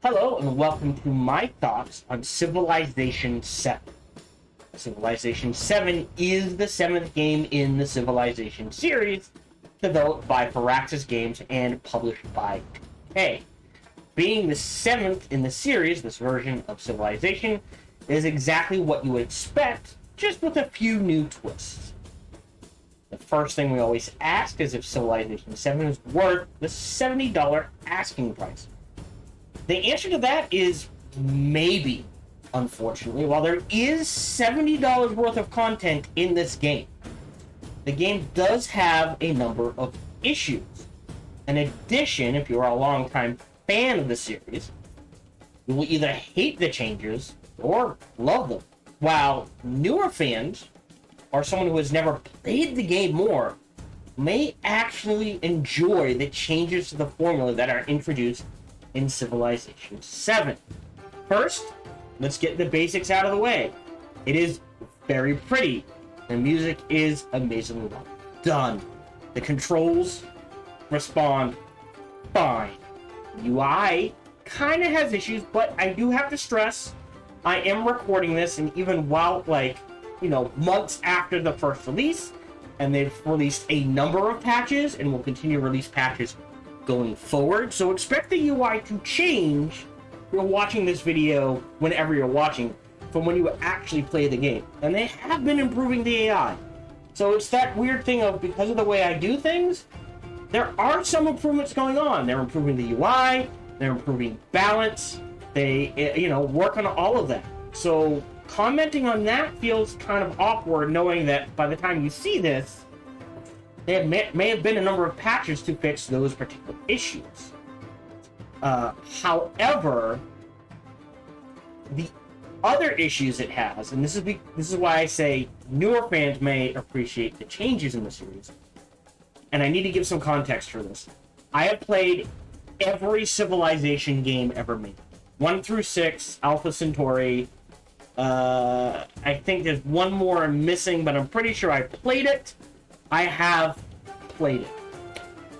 Hello and welcome to my thoughts on Civilization 7. Civilization 7 is the 7th game in the Civilization series, developed by Firaxis Games and published by 2K. Being the 7th in the series, this version of Civilization is exactly what you would expect, just with a few new twists. The first thing we always ask is if Civilization 7 is worth the $70 asking price. The answer to that is maybe, unfortunately. While there is $70 worth of content in this game, the game does have a number of issues. In addition, if you're a longtime fan of the series, you will either hate the changes or love them. While newer fans, or someone who has never played the game more, may actually enjoy the changes to the formula that are introduced in Civilization 7. First, let's get the basics out of the way. It is very pretty. The music is amazingly well done. The controls respond fine. UI kind of has issues, but I do have to stress, I am recording this, and even while, months after the first release, and they've released a number of patches, and will continue to release patches going forward, so expect the UI to change if you're watching this video whenever you're watching from when you actually play the game. And they have been improving the AI. So it's that weird thing of, because of the way I do things, there are some improvements going on. They're improving the UI, they're improving balance, they work on all of that. So commenting on that feels kind of awkward, knowing that by the time you see this, there may have been a number of patches to fix those particular issues. However, the other issues it has, and this is why I say newer fans may appreciate the changes in the series, and I need to give some context for this. I have played every Civilization game ever made. 1 through 6, Alpha Centauri. I think there's one more I'm missing, but I'm pretty sure I played it. I have played it.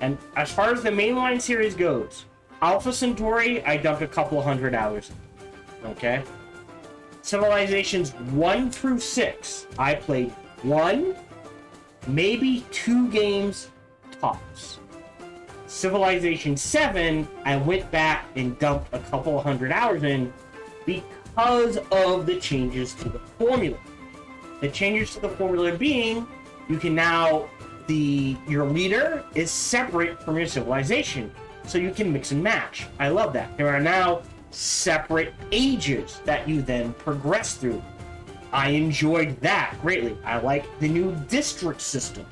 And as far as the mainline series goes, Alpha Centauri, I dumped a couple of 100 hours. Okay? Civilizations 1 through 6, I played 1, maybe 2 games tops. Civilization 7, I went back and dumped a couple of 100 hours in because of the changes to the formula. The changes to the formula being, you can now, your leader is separate from your civilization, so you can mix and match. I love that. There are now separate ages that you then progress through. I enjoyed that greatly. I like the new district system.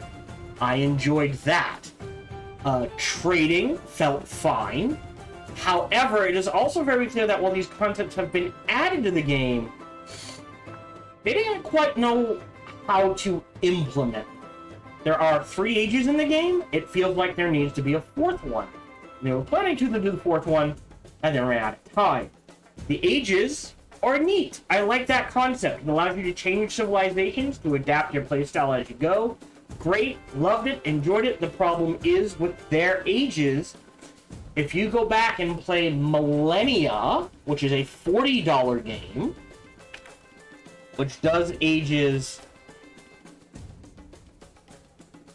I enjoyed that. Trading felt fine. However, it is also very clear that while these concepts have been added to the game, they didn't quite know how to implement them. There are 3 ages in the game. It feels like there needs to be a 4th one. They were planning to do the 4th one, and they ran out of time. The ages are neat. I like that concept. It allows you to change civilizations to adapt your playstyle as you go. Great, loved it, enjoyed it. The problem is with their ages, if you go back and play Millennia, which is a $40 game, which does ages...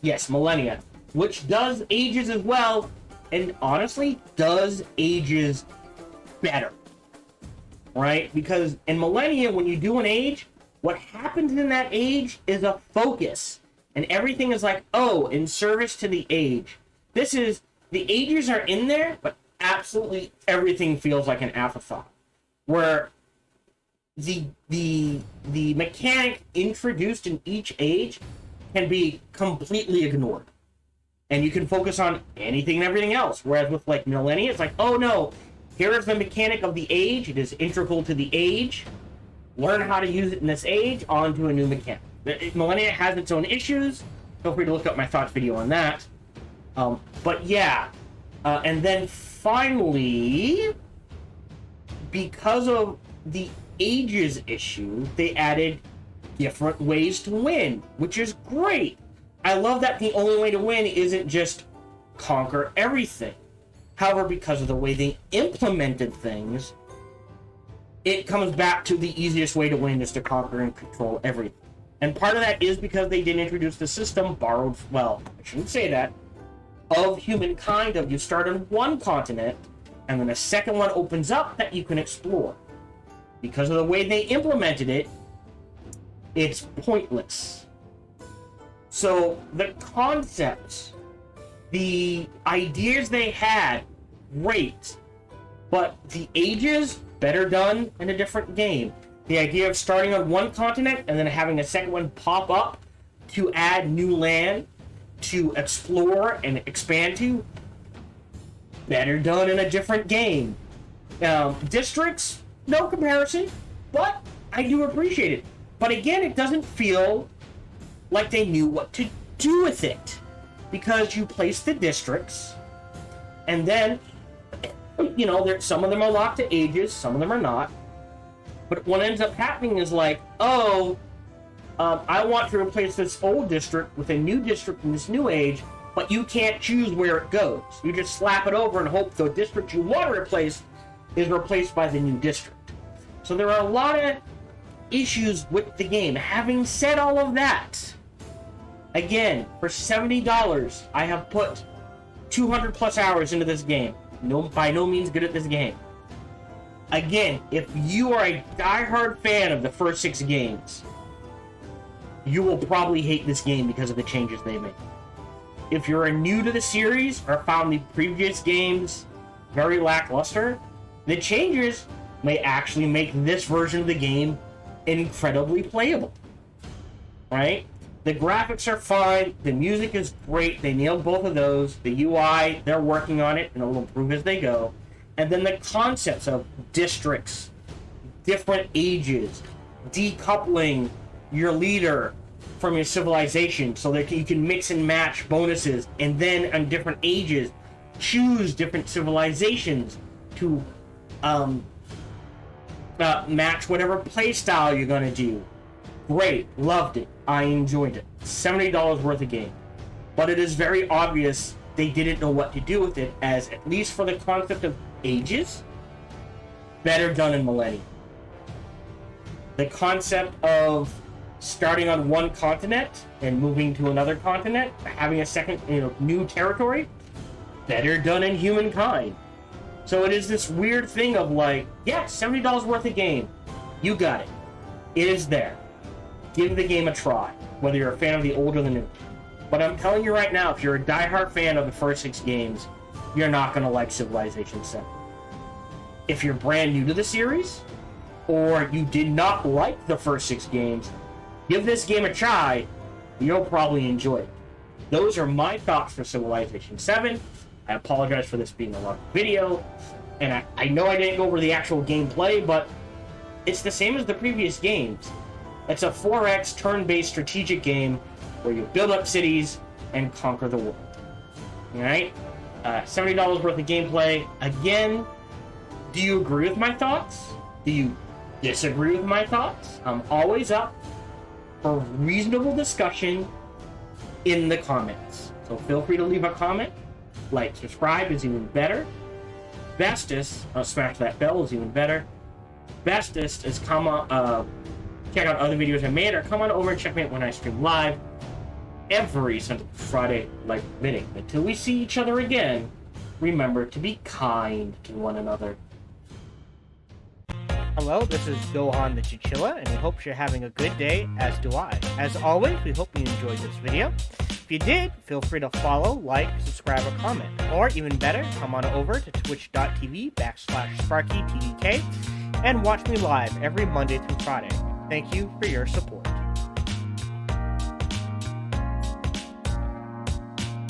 Yes, Millennia, which does ages as well, and honestly, does ages better. Right? Because in Millennia, when you do an age, what happens in that age is a focus. And everything is like, in service to the age. This is, the ages are in there, but absolutely everything feels like an afterthought. Where the mechanic introduced in each age can be completely ignored. And you can focus on anything and everything else. Whereas with Millennia, it's like, oh no, here is the mechanic of the age. It is integral to the age. Learn how to use it in this age, on to a new mechanic. Millennia has its own issues. Feel free to look up my thoughts video on that. But yeah. And then finally, because of the ages issue, they added different ways to win, which is great. I love that the only way to win isn't just conquer everything. However, because of the way they implemented things, it comes back to the easiest way to win is to conquer and control everything. And part of that is because they didn't introduce the system borrowed, well, I shouldn't say that, of humankind, of you start on one continent, and then a second one opens up that you can explore. Because of the way they implemented it, it's pointless. So the concepts, the ideas they had, great. But the ages, better done in a different game. The idea of starting on one continent and then having a second one pop up to add new land to explore and expand to, better done in a different game. Districts, no comparison, but I do appreciate it. But again, it doesn't feel like they knew what to do with it. Because you place the districts, and then, you know, some of them are locked to ages, some of them are not. But what ends up happening is like, oh, I want to replace this old district with a new district in this new age, but you can't choose where it goes. You just slap it over and hope the district you want to replace is replaced by the new district. So there are a lot of issues with the game. Having said all of that, again, for $70, I have put 200 plus hours into this game. No, by no means good at this game. Again, if you are a diehard fan of the first 6 games, you will probably hate this game because of the changes they made. If you're new to the series or found the previous games very lackluster, the changes may actually make this version of the game incredibly playable. Right? The graphics are fine, the music is great, they nailed both of those, the UI, they're working on it, and it'll improve as they go. And then the concepts of districts, different ages, decoupling your leader from your civilization so that you can mix and match bonuses, and then on different ages, choose different civilizations to match whatever playstyle you're going to do. Great, loved it, I enjoyed it. $70 worth of game. But it is very obvious they didn't know what to do with it, as at least for the concept of ages, better done in Millennium. The concept of starting on one continent and moving to another continent, having a second, new territory, better done in Humankind. So it is this weird thing of like, yeah, $70 worth of game. You got it. It is there. Give the game a try, whether you're a fan of the old or the new. But I'm telling you right now, if you're a diehard fan of the first 6 games, you're not going to like Civilization 7. If you're brand new to the series, or you did not like the first 6 games, give this game a try. You'll probably enjoy it. Those are my thoughts for Civilization 7. I apologize for this being a long video, and I know I didn't go over the actual gameplay, but it's the same as the previous games. It's a 4X turn-based strategic game where you build up cities and conquer the world. Alright? $70 worth of gameplay. Again, do you agree with my thoughts? Do you disagree with my thoughts? I'm always up for reasonable discussion in the comments. So feel free to leave a comment. Like, subscribe is even better. Bestest, smash that bell is even better. Bestest is come on, check out other videos I made, or come on over and check me out when I stream live every Sunday, Friday, like minute. Until we see each other again, remember to be kind to one another. Hello, this is Gohan the Chinchilla, and we hope you're having a good day, as do I. As always, we hope you enjoyed this video. If you did, feel free to follow, like, subscribe, or comment. Or, even better, come on over to twitch.tv/SparkyTDK and watch me live every Monday through Friday. Thank you for your support.